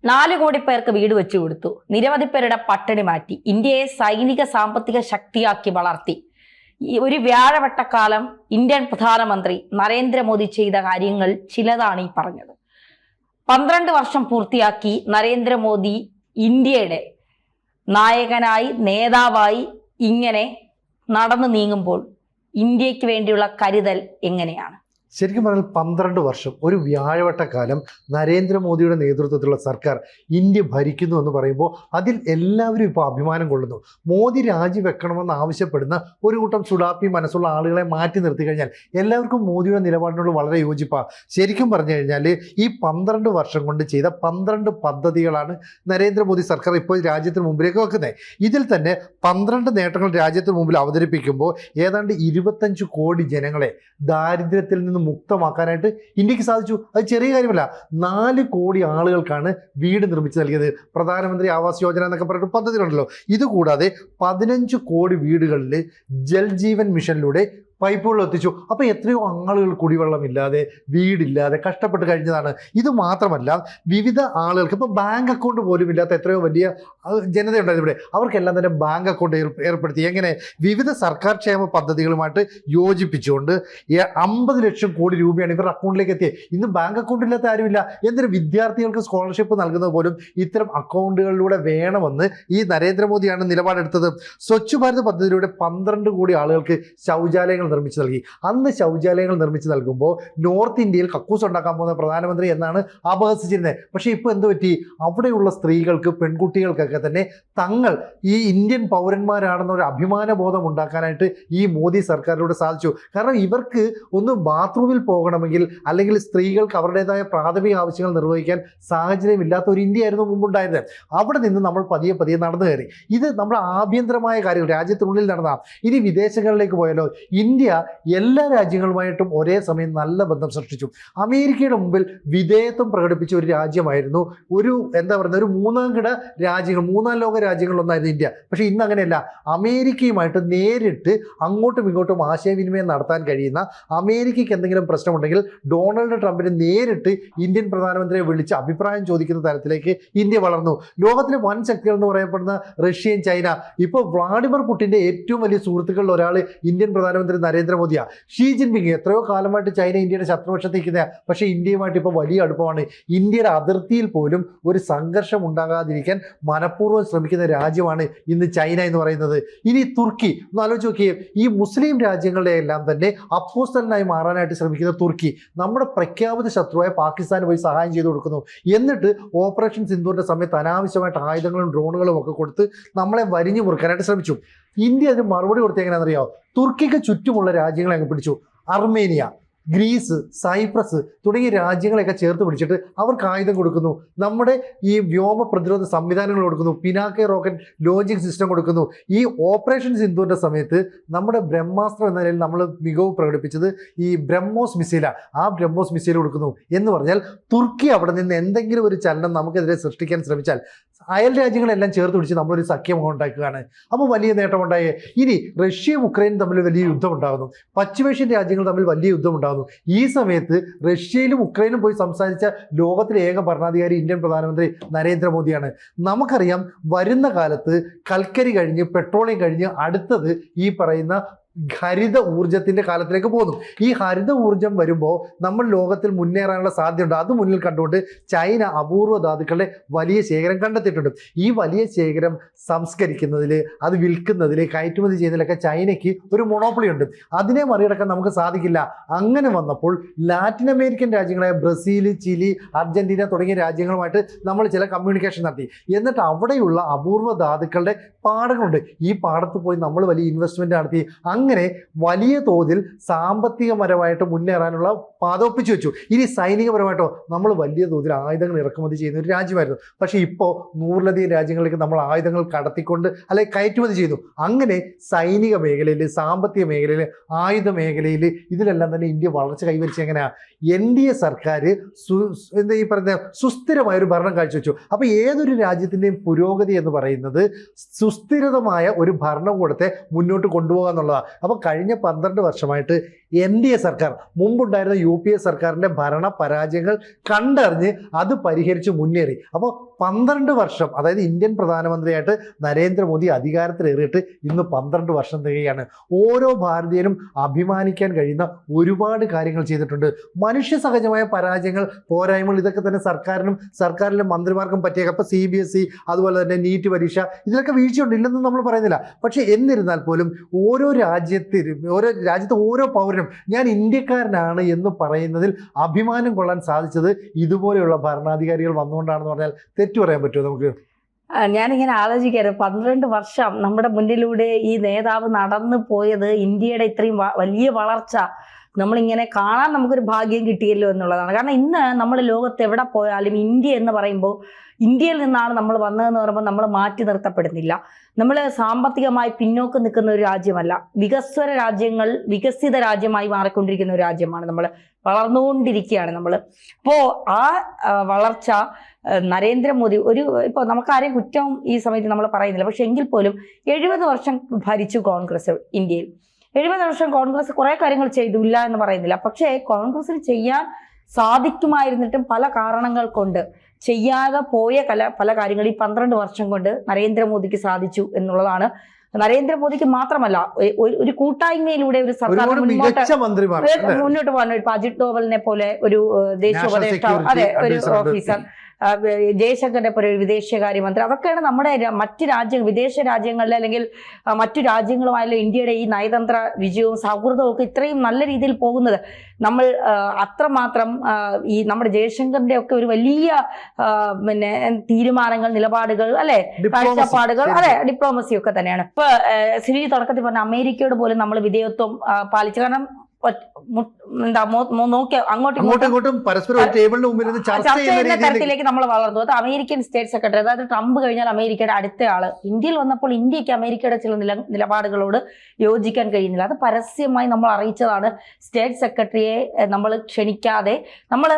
4 കോടി പേർക്ക് വീട് വെച്ചു കൊടുത്തു. നിരവധി പേരുടെ പട്ടിണി മാറ്റി. ഇന്ത്യയെ സൈനിക സാമ്പത്തിക ശക്തിയാക്കി വളർത്തി. ഒരു വ്യാഴവട്ടക്കാലം ഇന്ത്യൻ പ്രധാനമന്ത്രി നരേന്ദ്രമോദി ചെയ്ത കാര്യങ്ങൾ ചിലതാണ് ഈ പറഞ്ഞത്. 12 വർഷം പൂർത്തിയാക്കി നരേന്ദ്രമോദി ഇന്ത്യയുടെ നായകനായി, നേതാവായി ഇങ്ങനെ നടന്നു നീങ്ങുമ്പോൾ ഇന്ത്യക്ക് വേണ്ടിയുള്ള കരുതൽ എങ്ങനെയാണ്? ശരിക്കും പറഞ്ഞാൽ 12 വർഷം ഒരു വ്യാഴവട്ടക്കാലം നരേന്ദ്രമോദിയുടെ നേതൃത്വത്തിലുള്ള സർക്കാർ ഇന്ത്യ ഭരിക്കുന്നു എന്ന് പറയുമ്പോൾ അതിൽ എല്ലാവരും ഇപ്പോൾ അഭിമാനം കൊള്ളുന്നു. മോദി രാജിവെക്കണമെന്ന് ആവശ്യപ്പെടുന്ന ഒരു കൂട്ടം സുഡാപ്പി മനസ്സുള്ള ആളുകളെ മാറ്റി നിർത്തി കഴിഞ്ഞാൽ എല്ലാവർക്കും മോദിയുടെ നിലപാടിനോട് വളരെ യോജിപ്പാണ്. ശരിക്കും പറഞ്ഞു കഴിഞ്ഞാൽ ഈ 12 വർഷം കൊണ്ട് ചെയ്ത 12 പദ്ധതികളാണ് നരേന്ദ്രമോദി സർക്കാർ ഇപ്പോൾ രാജ്യത്തിന് മുമ്പിലേക്ക് വെക്കുന്നത്. ഇതിൽ തന്നെ 12 നേട്ടങ്ങൾ രാജ്യത്തിന് മുമ്പിൽ അവതരിപ്പിക്കുമ്പോൾ ഏതാണ്ട് 25 കോടി ജനങ്ങളെ ദാരിദ്ര്യത്തിൽ നിന്ന് മുക്തമാക്കാനായിട്ട് ഇന്ത്യക്ക് സാധിച്ചു. അത് ചെറിയ കാര്യമല്ല. 4 കോടി ആളുകൾക്കാണ് വീട് നിർമ്മിച്ച് നൽകിയത്. പ്രധാനമന്ത്രി ആവാസ് യോജന എന്നൊക്കെ പറഞ്ഞിട്ട് പദ്ധതികളുണ്ടല്ലോ. ഇതുകൂടാതെ 15 കോടി വീടുകളിൽ ജൽ ജീവൻ മിഷനിലൂടെ പൈപ്പുകൾ എത്തിച്ചു. അപ്പോൾ എത്രയോ ആളുകൾ കുടിവെള്ളമില്ലാതെ, വീടില്ലാതെ കഷ്ടപ്പെട്ട് കഴിഞ്ഞതാണ്. ഇത് മാത്രമല്ല, വിവിധ ആളുകൾക്ക് ഇപ്പോൾ ബാങ്ക് അക്കൗണ്ട് പോലും ഇല്ലാത്ത എത്രയോ വലിയ ജനതയുണ്ടായിരുന്നു ഇവിടെ. അവർക്കെല്ലാം തന്നെ ബാങ്ക് അക്കൗണ്ട് ഏർപ്പെടുത്തി. എങ്ങനെ? വിവിധ സർക്കാർ ക്ഷേമ പദ്ധതികളുമായിട്ട് യോജിപ്പിച്ചുകൊണ്ട് 50 ലക്ഷം കോടി രൂപയാണ് ഇവരുടെ അക്കൗണ്ടിലേക്ക് എത്തിയത്. ഇന്ന് ബാങ്ക് അക്കൗണ്ട് ഇല്ലാത്ത ആരുമില്ല. എന്തിന്? വിദ്യാർത്ഥികൾക്ക് സ്കോളർഷിപ്പ് നൽകുന്നത് പോലും ഇത്തരം അക്കൗണ്ടുകളിലൂടെ വേണമെന്ന് ഈ നരേന്ദ്രമോദിയാണ് നിലപാടെടുത്തത്. സ്വച്ഛ് ഭാരത് പദ്ധതിയിലൂടെ 12 കോടി ആളുകൾക്ക് ശൗചാലയങ്ങൾ നിർമ്മിച്ചു നൽകി. അന്ന് ശൗചാലയങ്ങൾ നിർമ്മിച്ചു നൽകുമ്പോൾ നോർത്ത് ഇന്ത്യയിൽ കക്കൂസ് ഉണ്ടാക്കാൻ പോകുന്ന പ്രധാനമന്ത്രി എന്നാണ് അപഹസിച്ചിരുന്നത്. പക്ഷേ ഇപ്പോൾ എന്ത് പറ്റി? അവിടെയുള്ള സ്ത്രീകൾക്ക്, പെൺകുട്ടികൾക്കൊക്കെ തന്നെ തങ്ങൾ ഈ ഇന്ത്യൻ പൗരന്മാരാണെന്ന ഒരു അഭിമാന ബോധം ഉണ്ടാക്കാനായിട്ട് ഈ മോദി സർക്കാരിലൂടെ സാധിച്ചു. കാരണം ഇവർക്ക് ഒന്ന് ബാത്റൂമിൽ പോകണമെങ്കിൽ, അല്ലെങ്കിൽ സ്ത്രീകൾക്ക് അവരുടേതായ പ്രാഥമിക ആവശ്യങ്ങൾ നിർവഹിക്കാൻ സാഹചര്യമില്ലാത്ത ഒരു ഇന്ത്യയായിരുന്നു മുമ്പുണ്ടായത്. അവിടെ നിന്ന് നമ്മൾ പതിയെ പതിയെ നടന്നു കയറി. ഇത് നമ്മുടെ ആഭ്യന്തരമായ കാര്യങ്ങൾ രാജ്യത്തിനുള്ളിൽ നടന്നതാണ്. ഇനി വിദേശങ്ങളിലേക്ക് പോയാലോ? ഇന്ത്യ എല്ലാ രാജ്യങ്ങളുമായിട്ടും ഒരേ സമയം നല്ല ബന്ധം സൃഷ്ടിച്ചു. അമേരിക്കയുടെ മുമ്പിൽ വിധേയത്വം പ്രകടിപ്പിച്ച ഒരു രാജ്യമായിരുന്നു, ഒരു മൂന്നാം കിട രാജ്യങ്ങൾ, മൂന്നാം ലോക രാജ്യങ്ങളൊന്നായിരുന്നു ഇന്ത്യ. പക്ഷേ ഇന്ന് അങ്ങനെയല്ല. അമേരിക്കയുമായിട്ട് നേരിട്ട് അങ്ങോട്ടും ഇങ്ങോട്ടും ആശയവിനിമയം നടത്താൻ കഴിയുന്ന, അമേരിക്കയ്ക്ക് എന്തെങ്കിലും പ്രശ്നമുണ്ടെങ്കിൽ ഡൊണാൾഡ് ട്രംപിന് നേരിട്ട് ഇന്ത്യൻ പ്രധാനമന്ത്രിയെ വിളിച്ച് അഭിപ്രായം ചോദിക്കുന്ന തരത്തിലേക്ക് ഇന്ത്യ വളർന്നു. ലോകത്തിലെ വൻ ശക്തികൾ എന്ന് പറയപ്പെടുന്ന റഷ്യയും ചൈന, ഇപ്പോൾ വ്ളാഡിമിർ പുടിൻ്റെ ഏറ്റവും വലിയ സുഹൃത്തുക്കളിൽ ഒരാൾ ഇന്ത്യൻ പ്രധാനമന്ത്രി നരേന്ദ്രമോദിയാണ്. ഷീ ജിൻപിങ് എത്രയോ കാലമായിട്ട് ചൈന ഇന്ത്യയുടെ ശത്രുപക്ഷത്തേക്കുന്നതാണ്. പക്ഷേ ഇന്ത്യയുമായിട്ട് ഇപ്പോൾ വലിയ അടുപ്പമാണ്. ഇന്ത്യയുടെ അതിർത്തിയിൽ പോലും ഒരു സംഘർഷം ഉണ്ടാകാതിരിക്കാൻ മനഃപൂർവ്വം ശ്രമിക്കുന്ന രാജ്യമാണ് ഇന്ന് ചൈന എന്ന് പറയുന്നത്. ഇനി തുർക്കി ഒന്ന് ആലോചിച്ച് നോക്കിയേ. ഈ മുസ്ലിം രാജ്യങ്ങളുടെ എല്ലാം തന്നെ അപ്പോസ്തലനായി മാറാനായിട്ട് ശ്രമിക്കുന്ന തുർക്കി നമ്മുടെ പ്രഖ്യാപിത ശത്രുവായ പാകിസ്ഥാന് പോയി സഹായം ചെയ്തു കൊടുക്കുന്നു. എന്നിട്ട് ഓപ്പറേഷൻ സിന്ദൂറിന്റെ സമയത്ത് അനാവശ്യമായിട്ട് ആയുധങ്ങളും ഡ്രോണുകളും ഒക്കെ കൊടുത്ത് നമ്മളെ വരിഞ്ഞു മുറുക്കാനായിട്ട് ശ്രമിച്ചു. ഇന്ത്യ അതിന് മറുപടി കൊടുത്ത് എങ്ങനെയാണെന്നറിയോ? തുർക്കിക്ക് ചുറ്റുമുള്ള രാജ്യങ്ങളെ അങ്ങ് പിടിച്ചു. അർമേനിയ, ഗ്രീസ്, സൈപ്രസ് തുടങ്ങിയ രാജ്യങ്ങളെയൊക്കെ ചേർത്ത് പിടിച്ചിട്ട് അവർക്ക് ആയുധം കൊടുക്കുന്നു. നമ്മുടെ ഈ വ്യോമ പ്രതിരോധ സംവിധാനങ്ങൾ കൊടുക്കുന്നു. പിനാക്കെ റോക്കറ്റ് ലോഞ്ചിങ് സിസ്റ്റം കൊടുക്കുന്നു. ഈ ഓപ്പറേഷൻ സിന്ദൂറിന്റെ സമയത്ത് നമ്മുടെ ബ്രഹ്മാസ്ത്രം എന്ന നിലയിൽ നമ്മൾ മികവ് പ്രകടിപ്പിച്ചത് ഈ ബ്രഹ്മോസ് മിസൈലാണ്. ആ ബ്രഹ്മോസ് മിസൈൽ കൊടുക്കുന്നു. എന്ന് പറഞ്ഞാൽ തുർക്കി അവിടെ നിന്ന് എന്തെങ്കിലും ഒരു ചലനം നമുക്കെതിരെ സൃഷ്ടിക്കാൻ ശ്രമിച്ചാൽ അയൽ രാജ്യങ്ങളെല്ലാം ചേർത്ത് പിടിച്ച് നമ്മളൊരു സഖ്യം ഉണ്ടാക്കുകയാണ്. അപ്പോൾ വലിയ നേട്ടമുണ്ടായേ. ഇനി റഷ്യയും ഉക്രൈനും തമ്മിൽ വലിയ യുദ്ധം ഉണ്ടാകുന്നു. പശ്ചിമേഷ്യൻ രാജ്യങ്ങൾ തമ്മിൽ വലിയ യുദ്ധം ഉണ്ടാകുന്നു. ഈ സമയത്ത് റഷ്യയിലും ഉക്രൈനും പോയി സംസാരിച്ച ലോകത്തിലെ ഏക ഭരണാധികാരി ഇന്ത്യൻ പ്രധാനമന്ത്രി നരേന്ദ്രമോദിയാണ്. നമുക്കറിയാം, വരുന്ന കാലത്ത് കൽക്കരി കഴിഞ്ഞ്, പെട്രോളിയം കഴിഞ്ഞ് അടുത്തത് ഈ പറയുന്ന ഹരിത ഊർജത്തിന്റെ കാലത്തിലേക്ക് പോകുന്നു. ഈ ഹരിത ഊർജം വരുമ്പോൾ നമ്മൾ ലോകത്തിൽ മുന്നേറാനുള്ള സാധ്യതയുണ്ട്. അത് മുന്നിൽ കണ്ടുകൊണ്ട് ചൈന അപൂർവ ധാതുക്കളുടെ വലിയ ശേഖരം കണ്ടെത്തിയിട്ടുണ്ട്. ഈ വലിയ ശേഖരം സംസ്കരിക്കുന്നതിൽ, അത് വിൽക്കുന്നതിൽ, കയറ്റുമതി ചെയ്യുന്നതിലൊക്കെ ചൈനയ്ക്ക് ഒരു മൊണോപ്പൊളി ഉണ്ട്. അതിനെ മറികടക്കാൻ നമുക്ക് സാധിക്കില്ല. അങ്ങനെ വന്നപ്പോൾ ലാറ്റിൻ അമേരിക്കൻ രാജ്യങ്ങളായ ബ്രസീൽ, ചിലി, അർജന്റീന തുടങ്ങിയ രാജ്യങ്ങളുമായിട്ട് നമ്മൾ ചില കമ്മ്യൂണിക്കേഷൻ നടത്തി. എന്നിട്ട് അവിടെയുള്ള അപൂർവ ധാതുക്കളുടെ പാടങ്ങളുണ്ട്. ഈ പാടത്ത് പോയി നമ്മൾ വലിയ ഇൻവെസ്റ്റ്മെന്റ് നടത്തി. അങ്ങനെ വലിയ തോതിൽ സാമ്പത്തികപരമായിട്ട് മുന്നേറാനുള്ള പാതോപ്പിച്ചു വെച്ചു. ഇനി സൈനികപരമായിട്ടോ നമ്മൾ വലിയ തോതിൽ ആയുധങ്ങൾ ഇറക്കുമതി ചെയ്യുന്ന ഒരു രാജ്യമായിരുന്നു. പക്ഷേ ഇപ്പോൾ 100ലധികം രാജ്യങ്ങളിലേക്ക് നമ്മൾ ആയുധങ്ങൾ കടത്തിക്കൊണ്ട് അല്ലെങ്കിൽ കയറ്റുമതി ചെയ്യുന്നു. അങ്ങനെ സൈനിക മേഖലയിൽ, സാമ്പത്തിക മേഖലയിൽ, ആയുധ മേഖലയിൽ ഇതിലെല്ലാം തന്നെ ഇന്ത്യ വളർച്ച കൈവരിച്ച എങ്ങനെയാണ്? NDA സർക്കാർ ഈ പറയുന്ന സുസ്ഥിരമായൊരു ഭരണം കാഴ്ചവെച്ചു. അപ്പോൾ ഏതൊരു രാജ്യത്തിൻ്റെയും പുരോഗതി എന്ന് പറയുന്നത് സുസ്ഥിരമായ ഒരു ഭരണകൂടത്തെ മുന്നോട്ട് കൊണ്ടുപോകുക എന്നുള്ളതാണ്. അപ്പോൾ കഴിഞ്ഞ 12 വർഷമായിട്ട് NDA സർക്കാർ, മുമ്പുണ്ടായിരുന്ന UPA സർക്കാരിൻ്റെ ഭരണ പരാജയങ്ങൾ കണ്ടറിഞ്ഞ് അത് പരിഹരിച്ച് മുന്നേറി. അപ്പോൾ 12 വർഷം, അതായത് ഇന്ത്യൻ പ്രധാനമന്ത്രിയായിട്ട് നരേന്ദ്രമോദി അധികാരത്തിലേറിയിട്ട് ഇന്ന് 12 വർഷം തികയാണ്. ഓരോ ഭാരതീയനും അഭിമാനിക്കാൻ കഴിയുന്ന ഒരുപാട് കാര്യങ്ങൾ ചെയ്തിട്ടുണ്ട്. മനുഷ്യ സഹജമായ പരാജയങ്ങൾ, പോരായ്മകൾ ഇതൊക്കെ തന്നെ സർക്കാരിലെ മന്ത്രിമാർക്കും പറ്റിയേക്കാം. അപ്പോൾ CBSE, അതുപോലെ തന്നെ നീറ്റ് പരീക്ഷ, ഇതിലൊക്കെ വീഴ്ചയുണ്ട്, ഇല്ലെന്നും നമ്മൾ പറയുന്നില്ല. പക്ഷേ എന്നിരുന്നാൽ പോലും ഓരോ രാജ്യത്തെ ഓരോ പൗരനും ഞാൻ ഇന്ത്യക്കാരനാണ് എന്ന് പറയുന്നതിൽ അഭിമാനം കൊള്ളാൻ സാധിച്ചത് ഇതുപോലെയുള്ള ഭരണാധികാരികൾ വന്നുകൊണ്ടാണെന്ന് പറഞ്ഞാൽ തെറ്റു പറയാൻ പറ്റുമോ നമുക്ക്? ഞാനിങ്ങനെ ആലോചിക്കാറ്, 12 വർഷം നമ്മുടെ മുന്നിലൂടെ ഈ നേതാവ് നടന്നു പോയത്, ഇന്ത്യയുടെ ഇത്രയും വലിയ വളർച്ച നമ്മളിങ്ങനെ കാണാൻ നമുക്കൊരു ഭാഗ്യം കിട്ടിയല്ലോ എന്നുള്ളതാണ്. കാരണം ഇന്ന് നമ്മൾ ലോകത്ത് എവിടെ പോയാലും ഇന്ത്യ എന്ന് പറയുമ്പോൾ, ഇന്ത്യയിൽ നിന്നാണ് നമ്മൾ വന്നതെന്ന് പറയുമ്പോൾ നമ്മൾ മാറ്റി നിർത്തപ്പെടുന്നില്ല. നമ്മൾ സാമ്പത്തികമായി പിന്നോക്കം നിൽക്കുന്ന ഒരു രാജ്യമല്ല. വികസിത രാജ്യമായി മാറിക്കൊണ്ടിരിക്കുന്ന ഒരു രാജ്യമാണ് നമ്മൾ. വളർന്നുകൊണ്ടിരിക്കുകയാണ് നമ്മൾ. അപ്പോൾ ആ വളർച്ച നരേന്ദ്രമോദി ഇപ്പോൾ നമുക്കാരെയും കുറ്റം ഈ സമയത്ത് നമ്മൾ പറയുന്നില്ല. പക്ഷെ എങ്കിൽ പോലും 70 വർഷം ഭരിച്ചു കോൺഗ്രസ് ഇന്ത്യയിൽ. 70 വർഷം കോൺഗ്രസ് കുറേ കാര്യങ്ങൾ ചെയ്തു, ഇല്ല എന്ന് പറയുന്നില്ല. പക്ഷേ കോൺഗ്രസിന് ചെയ്യാൻ സാധിക്കുമായിരുന്നിട്ടും പല കാരണങ്ങൾ കൊണ്ട് ചെയ്യാതെ പോയ പല കാര്യങ്ങൾ ഈ 12 വർഷം കൊണ്ട് നരേന്ദ്രമോദിക്ക് സാധിച്ചു എന്നുള്ളതാണ്. നരേന്ദ്രമോദിക്ക് മാത്രമല്ല, ഒരു കൂട്ടായ്മയിലൂടെ ഒരു സർക്കാർ മുന്നോട്ട് പോകാൻ, ഇപ്പൊ അജിത് ഡോവലിനെ പോലെ ഒരു ദേശീയ ഉപദേഷ്ടാവ്, അതെ, ഒരു ഓഫീസർ, ജയശങ്കറിനെ പോലെ ഒരു വിദേശകാര്യമന്ത്രി, അതൊക്കെയാണ് നമ്മുടെ വിദേശ രാജ്യങ്ങളിലെ അല്ലെങ്കിൽ മറ്റു രാജ്യങ്ങളുമായുള്ള ഇന്ത്യയുടെ ഈ നയതന്ത്ര വിജയവും സൗഹൃദവും ഒക്കെ ഇത്രയും നല്ല രീതിയിൽ പോകുന്നത്. നമ്മൾ അത്രമാത്രം ഈ നമ്മുടെ ജയശങ്കറിന്റെ ഒക്കെ ഒരു വലിയ തീരുമാനങ്ങൾ, നിലപാടുകൾ, അല്ലെ, കാഴ്ചപ്പാടുകൾ, അതെ, ഡിപ്ലോമസി ഒക്കെ തന്നെയാണ്. ഇപ്പൊ ശ്രീ തുടക്കത്തിൽ പറഞ്ഞ അമേരിക്കയോട് പോലും നമ്മൾ വിധേയത്വം പാലിച്ചു. കാരണം അങ്ങോട്ടും ചർച്ച ചെയ്യുന്ന തരത്തിലേക്ക് നമ്മൾ വളർന്നു. അത് അമേരിക്കൻ സ്റ്റേറ്റ് സെക്രട്ടറി, അതായത് ട്രംപ് കഴിഞ്ഞാൽ അമേരിക്കയുടെ അടുത്ത ആള് ഇന്ത്യയിൽ വന്നപ്പോൾ ഇന്ത്യക്ക് അമേരിക്കയുടെ ചില നിലപാടുകളോട് യോജിക്കാൻ കഴിയുന്നില്ല. അത് പരസ്യമായി നമ്മൾ അറിയിച്ചതാണ്. സ്റ്റേറ്റ് സെക്രട്ടറിയെ നമ്മൾ ക്ഷണിക്കാതെ നമ്മൾ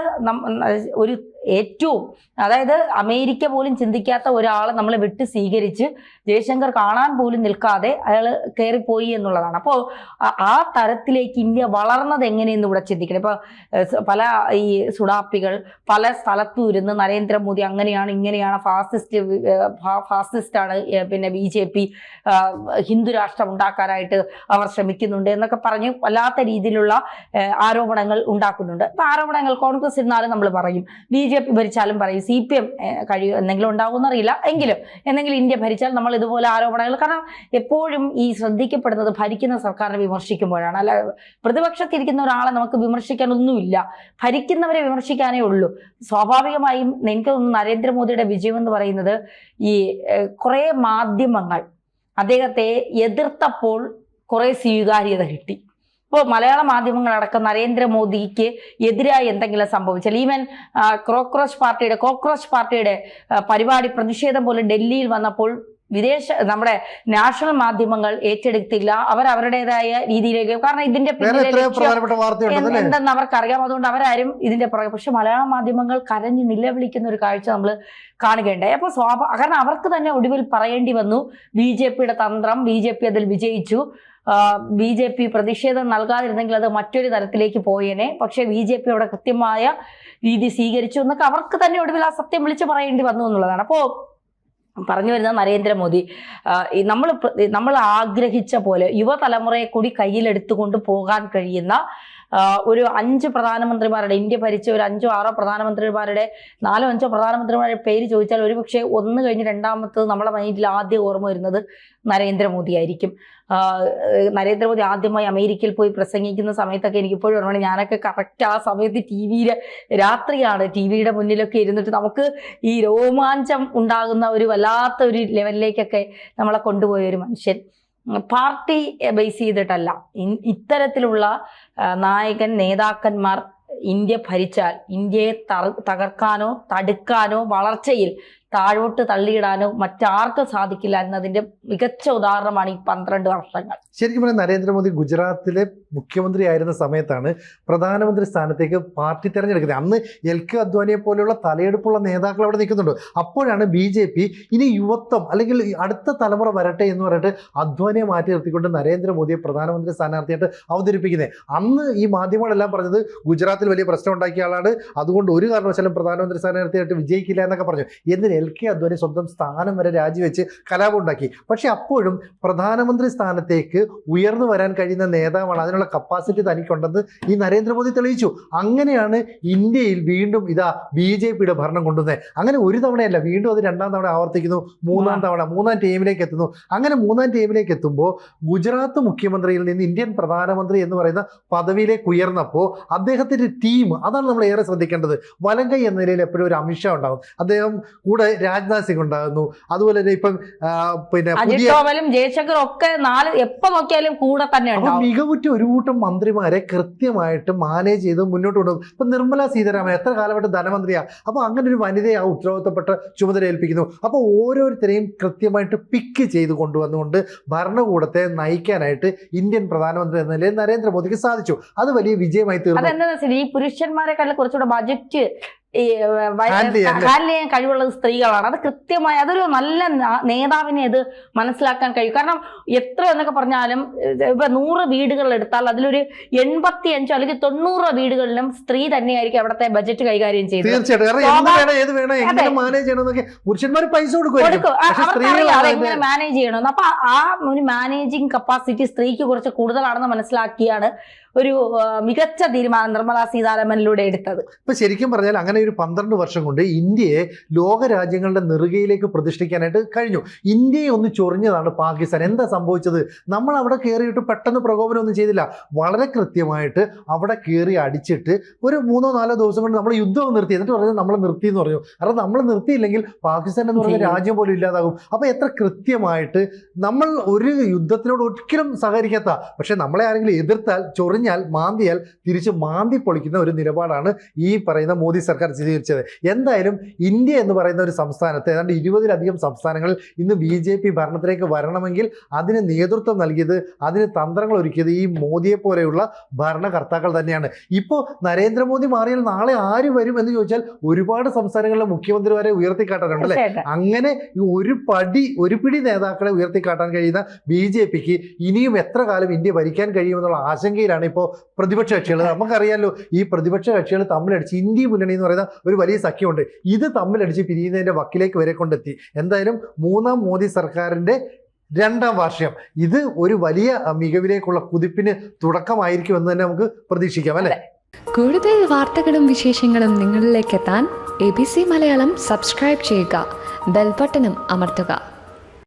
ഒരു ഏറ്റവും, അതായത് അമേരിക്ക പോലും ചിന്തിക്കാത്ത ഒരാളെ നമ്മൾ വിട്ട് സ്വീകരിച്ച് ജയശങ്കർ കാണാൻ പോലും നിൽക്കാതെ അയാൾ കയറിപ്പോയി എന്നുള്ളതാണ്. അപ്പോൾ ആ തരത്തിലേക്ക് ഇന്ത്യ വളർന്നത് എങ്ങനെയെന്ന് ഇവിടെ ചിന്തിക്കണം. ഇപ്പൊ പല ഈ സുഡാപ്പികൾ പല സ്ഥലത്തും ഇരുന്ന് നരേന്ദ്രമോദി അങ്ങനെയാണ് ഇങ്ങനെയാണ്, ഫാസിസ്റ്റാണ്, പിന്നെ BJP ഹിന്ദു രാഷ്ട്രം ഉണ്ടാക്കാനായിട്ട് അവർ ശ്രമിക്കുന്നുണ്ട് എന്നൊക്കെ പറഞ്ഞ് വല്ലാത്ത രീതിയിലുള്ള ആരോപണങ്ങൾ ഉണ്ടാക്കുന്നുണ്ട്. അപ്പൊ ആരോപണങ്ങൾ കോൺഗ്രസ് ഇരുന്നാലും നമ്മൾ പറയും, BJP ഭരിച്ചാലും പറയും, CPM എന്തെങ്കിലും ഉണ്ടാകുമെന്നറിയില്ല, എന്തെങ്കിലും ഇന്ത്യ ഭരിച്ചാൽ നമ്മൾ ഇതുപോലെ ആരോപണങ്ങൾ. കാരണം എപ്പോഴും ഈ ശ്രദ്ധിക്കപ്പെടുന്നത് ഭരിക്കുന്ന സർക്കാരിനെ വിമർശിക്കുമ്പോഴാണ്. അല്ല, പ്രതിപക്ഷത്തിരിക്കുന്ന ഒരാളെ നമുക്ക് വിമർശിക്കാനൊന്നുമില്ല, ഭരിക്കുന്നവരെ വിമർശിക്കാനേ ഉള്ളൂ. സ്വാഭാവികമായും എനിക്ക് തോന്നുന്നു നരേന്ദ്രമോദിയുടെ വിജയം എന്ന് പറയുന്നത് ഈ കുറേ മാധ്യമങ്ങൾ അദ്ദേഹത്തെ എതിർത്തപ്പോൾ കുറേ സ്വീകാര്യത കിട്ടി. ഇപ്പോൾ മലയാള മാധ്യമങ്ങളടക്കം നരേന്ദ്രമോദിക്ക് എതിരായി എന്തെങ്കിലും സംഭവിച്ചാൽ, ഈവൻ കോക്രോച്ച് പാർട്ടിയുടെ പരിപാടി പ്രതിഷേധം പോലെ ഡൽഹിയിൽ വന്നപ്പോൾ നമ്മുടെ നാഷണൽ മാധ്യമങ്ങൾ ഏറ്റെടുത്തില്ല. അവരുടേതായ രീതിയിലേക്ക്, കാരണം ഇതിന്റെ എന്തെന്ന് അവർക്കറിയാം, അതുകൊണ്ട് അവരാരും ഇതിന്റെ പുറകെ. പക്ഷെ മലയാള മാധ്യമങ്ങൾ കരഞ്ഞ് നിലവിളിക്കുന്ന ഒരു കാഴ്ച നമ്മൾ കാണുകയുണ്ടായി. അപ്പോൾ കാരണം അവർക്ക് തന്നെ ഒടുവിൽ പറയേണ്ടി വന്നു, BJPയുടെ തന്ത്രം, BJP അതിൽ വിജയിച്ചു, BJP പ്രതിഷേധം നൽകാതിരുന്നെങ്കിൽ അത് മറ്റൊരു തരത്തിലേക്ക് പോയേനെ, പക്ഷെ BJP അവിടെ കൃത്യമായ രീതി സ്വീകരിച്ചു എന്നൊക്കെ അവർക്ക് തന്നെ ഒടുവിൽ ആ സത്യം വിളിച്ചു പറയേണ്ടി വന്നു എന്നുള്ളതാണ്. അപ്പോൾ പറഞ്ഞു വരുന്ന നരേന്ദ്രമോദി നമ്മൾ ആഗ്രഹിച്ച പോലെ യുവതലമുറയെ കൂടി കയ്യിലെടുത്തുകൊണ്ട് പോകാൻ കഴിയുന്ന ഒരു 5 പ്രധാനമന്ത്രിമാരുടെ, ഇന്ത്യ ഭരിച്ച ഒരു 5-6 പ്രധാനമന്ത്രിമാരുടെ 4-5 പ്രധാനമന്ത്രിമാരുടെ പേര് ചോദിച്ചാൽ ഒരുപക്ഷെ ഒന്ന് കഴിഞ്ഞ് രണ്ടാമത്തത് നമ്മളെ മൈൻഡിൽ ആദ്യം ഓർമ്മ വരുന്നത് നരേന്ദ്രമോദി ആയിരിക്കും. നരേന്ദ്രമോദി ആദ്യമായി അമേരിക്കയിൽ പോയി പ്രസംഗിക്കുന്ന സമയത്തൊക്കെ എനിക്കിപ്പോഴും ഓർമ്മയാണ്. ഞാനൊക്കെ കറക്റ്റ് ആ സമയത്ത് രാത്രിയാണ്, ടിവിയുടെ മുന്നിലൊക്കെ ഇരുന്നിട്ട് നമുക്ക് ഈ രോമാഞ്ചം ഉണ്ടാകുന്ന ഒരു വല്ലാത്ത ഒരു ലെവലിലേക്കൊക്കെ നമ്മളെ കൊണ്ടുപോയ ഒരു മനുഷ്യൻ. പാർട്ടി ബേസ് ചെയ്തിട്ടല്ല, ഇത്തരത്തിലുള്ള നേതാക്കന്മാർ ഇന്ത്യ ഭരിച്ചാൽ ഇന്ത്യയെ തകർക്കാനോ തടുക്കാനോ വളർച്ചയിൽ താഴോട്ട് തള്ളിയിടാനോ മറ്റാർക്കും സാധിക്കില്ല എന്നതിന്റെ മികച്ച ഉദാഹരണമാണ് ഈ 12 വർഷങ്ങൾ. ശരിക്കും പറഞ്ഞാൽ നരേന്ദ്രമോദി ഗുജറാത്തിലെ മുഖ്യമന്ത്രി ആയിരുന്ന സമയത്താണ് പ്രധാനമന്ത്രി സ്ഥാനത്തേക്ക് പാർട്ടി തെരഞ്ഞെടുക്കുന്നത്. അന്ന് LK അദ്വാനിയെ പോലെയുള്ള തലയെടുപ്പുള്ള നേതാക്കൾ അവിടെ നിൽക്കുന്നുണ്ട്. അപ്പോഴാണ് BJP ഇനി യുവത്വം അല്ലെങ്കിൽ അടുത്ത തലമുറ വരട്ടെ എന്ന് പറഞ്ഞിട്ട് അദ്വാനിയെ മാറ്റി നിർത്തിക്കൊണ്ട് നരേന്ദ്രമോദിയെ പ്രധാനമന്ത്രി സ്ഥാനാർത്ഥിയായിട്ട് അവതരിപ്പിക്കുന്നത്. അന്ന് ഈ മാധ്യമങ്ങളെല്ലാം പറഞ്ഞത് ഗുജറാത്തിൽ വലിയ പ്രശ്നം ഉണ്ടാക്കിയ ആളാണ്, അതുകൊണ്ട് ഒരു കാരണവശാലും പ്രധാനമന്ത്രി സ്ഥാനാർത്ഥിയായിട്ട് വിജയിക്കില്ല എന്നൊക്കെ പറഞ്ഞു. എന്നിട്ട് LK അദ്വാനി സ്വന്തം സ്ഥാനം വരെ രാജിവെച്ച് കലാപം ഉണ്ടാക്കി. പക്ഷെ അപ്പോഴും പ്രധാനമന്ത്രി സ്ഥാനത്തേക്ക് ഉയർന്നു വരാൻ കഴിയുന്ന നേതാവാണ്, അതിനുള്ള കപ്പാസിറ്റി തനിക്കുണ്ടെന്ന് ഈ നരേന്ദ്രമോദി തെളിയിച്ചു. അങ്ങനെയാണ് ഇന്ത്യയിൽ വീണ്ടും BJPയുടെ ഭരണം കൊണ്ടുവന്നത്. അങ്ങനെ ഒരു തവണയല്ല, വീണ്ടും അത് 2ാം തവണ ആവർത്തിക്കുന്നു, 3ാം തവണ, 3ാം ടൈമിലേക്ക് എത്തുന്നു. അങ്ങനെ 3ാം ടൈമിലേക്ക് എത്തുമ്പോൾ ഗുജറാത്ത് മുഖ്യമന്ത്രിയിൽ നിന്ന് ഇന്ത്യൻ പ്രധാനമന്ത്രി എന്ന് പറയുന്ന പദവിയിലേക്ക് ഉയർന്നപ്പോൾ അദ്ദേഹത്തിന്റെ ടീം, അതാണ് നമ്മൾ ഏറെ ശ്രദ്ധിക്കേണ്ടത്. വലങ്കൈ എന്ന നിലയിൽ എപ്പോഴും ഒരു അമിത്ഷാ ഉണ്ടാകും, അദ്ദേഹം കൂടെ രാജ്നാഥ് സിംഗ് ഉണ്ടാകുന്നു, അതുപോലെ തന്നെ ഇപ്പം ജയശങ്കറും ഒക്കെ എപ്പോ നോക്കിയാലും കൂടെ തന്നെ ഉണ്ടാവും. മികവുറ്റ ഒരു കൂട്ടം മന്ത്രിമാരെ കൃത്യമായിട്ട് മാനേജ് ചെയ്ത് മുന്നോട്ട് കൊണ്ടുപോകും. ഇപ്പൊ നിർമ്മല സീതാരാമൻ എത്ര കാലമായിട്ട് ധനമന്ത്രിയാണ്, അപ്പോൾ അങ്ങനെ ഒരു വനിതയെ ആ ഉത്തരവാദിത്തപ്പെട്ട ചുമതല ഏൽപ്പിക്കുന്നു. അപ്പോൾ ഓരോരുത്തരെയും കൃത്യമായിട്ട് പിക്ക് ചെയ്ത് കൊണ്ടുവന്നുകൊണ്ട് ഭരണകൂടത്തെ നയിക്കാനായിട്ട് ഇന്ത്യൻ പ്രധാനമന്ത്രി എന്ന നിലയിൽ നരേന്ദ്രമോദിക്ക് സാധിച്ചു. അത് വലിയ വിജയമായി തീർന്നു. അതെന്താ ഈ പുരുഷന്മാരെക്കാളും കുറച്ചുകൂടെ ബജറ്റ് ഹാൻഡിൽ ചെയ്യാൻ കഴിവുള്ളത് സ്ത്രീകളാണ്. അത് കൃത്യമായി അതൊരു നല്ല നേതാവിനെ അത് മനസ്സിലാക്കാൻ കഴിയും. കാരണം എത്ര എന്നൊക്കെ പറഞ്ഞാലും ഇപ്പൊ 100 വീടുകൾ എടുത്താൽ അതിലൊരു 85 അല്ലെങ്കിൽ 90 വീടുകളിലും സ്ത്രീ തന്നെയായിരിക്കും അവിടുത്തെ ബജറ്റ് കൈകാര്യം ചെയ്യുന്നത്. അതെങ്ങനെ മാനേജ് ചെയ്യണമെന്ന്. അപ്പൊ ആ ഒരു മാനേജിങ് കപ്പാസിറ്റി സ്ത്രീക്ക് കുറച്ച് കൂടുതലാണെന്ന് മനസ്സിലാക്കിയാണ് ഒരു മികച്ച തീരുമാനം നിർമ്മല സീതാരാമനിലൂടെ എടുത്തത്. ഇപ്പൊ ശരിക്കും പറഞ്ഞാൽ അങ്ങനെ ഒരു 12 വർഷം കൊണ്ട് ഇന്ത്യയെ ലോകരാജ്യങ്ങളുടെ നെറുകയിലേക്ക് പ്രതിഷ്ഠിക്കാനായിട്ട് കഴിഞ്ഞു. ഇന്ത്യയെ ഒന്ന് ചൊറിഞ്ഞതാണ് പാകിസ്ഥാൻ. എന്താ സംഭവിച്ചത്? നമ്മൾ അവിടെ കയറിയിട്ട് പെട്ടെന്ന് പ്രകോപനമൊന്നും ചെയ്തില്ല. വളരെ കൃത്യമായിട്ട് അവിടെ കയറി അടിച്ചിട്ട് ഒരു 3-4 ദിവസം കൊണ്ട് നമ്മൾ യുദ്ധം നിർത്തി. എന്നിട്ട് പറഞ്ഞത് നമ്മൾ നിർത്തി എന്ന് പറഞ്ഞു. കാരണം നമ്മൾ നിർത്തിയില്ലെങ്കിൽ പാകിസ്ഥാൻ എന്ന് പറയുന്ന രാജ്യം പോലും ഇല്ലാതാകും. അപ്പൊ എത്ര കൃത്യമായിട്ട് നമ്മൾ ഒരു യുദ്ധത്തിനോട് ഒരിക്കലും സഹകരിക്കാത്ത, പക്ഷെ നമ്മളെ ആരെങ്കിലും എതിർത്താൽ ചൊറിഞ്ഞാൽ മാന്തിയാൽ തിരിച്ച് മാന്തി പൊളിക്കുന്ന ഒരു നിലപാടാണ് ഈ പറയുന്ന മോദി സർക്കാർ സ്വീകരിച്ചത്. എന്തായാലും ഇന്ത്യ എന്ന് പറയുന്ന ഒരു സംസ്ഥാനത്ത് ഏതാണ്ട് 20-ലധികം സംസ്ഥാനങ്ങളിൽ ഇന്ന് BJP ഭരണത്തിലേക്ക് വരണമെങ്കിൽ അതിന് നേതൃത്വം നൽകിയത്, അതിന് തന്ത്രങ്ങൾ ഒരുക്കിയത് ഈ മോദിയെ പോലെയുള്ള ഭരണകർത്താക്കൾ തന്നെയാണ്. ഇപ്പോൾ നരേന്ദ്രമോദി മാറിയാൽ നാളെ ആര് വരും എന്ന് ചോദിച്ചാൽ ഒരുപാട് സംസ്ഥാനങ്ങളിലെ മുഖ്യമന്ത്രിമാരെ ഉയർത്തിക്കാട്ടാറുണ്ട് അല്ലേ? അങ്ങനെ ഒരു പിടി നേതാക്കളെ ഉയർത്തിക്കാട്ടാൻ കഴിയുന്ന BJPക്ക് ഇനിയും എത്ര കാലം ഇന്ത്യ ഭരിക്കാൻ കഴിയുമെന്നുള്ള ആശങ്കയിലാണ് ഇപ്പോൾ പ്രതിപക്ഷ കക്ഷികൾ. നമുക്കറിയാമല്ലോ, ഈ പ്രതിപക്ഷ കക്ഷികൾ തമ്മിലടിച്ച് ഇന്ത്യ മുന്നണി എന്ന് പറയുന്ന ഒരു വലിയ സഖ്യമുണ്ട്. ഇത് തമ്മിലടിച്ച് പിരിയുന്നതിന്റെ വക്കിലേക്ക് വരെ കൊണ്ടെത്തി. എന്തായാലും 3ാം മോദി സർക്കാരിന്റെ 2ാം വാർഷികം ഇത് ഒരു വലിയ മികവിലേക്കുള്ള കുതിപ്പിന് തുടക്കമായിരിക്കുമെന്ന് തന്നെ നമുക്ക് പ്രതീക്ഷിക്കാം അല്ലേ? കൂടുതൽ വാർത്തകളും വിശേഷങ്ങളും നിങ്ങളിലേക്ക് എത്താൻ ABC മലയാളം സബ്സ്ക്രൈബ് ചെയ്യുക, ബെൽ ബട്ടണും അമർത്തുക.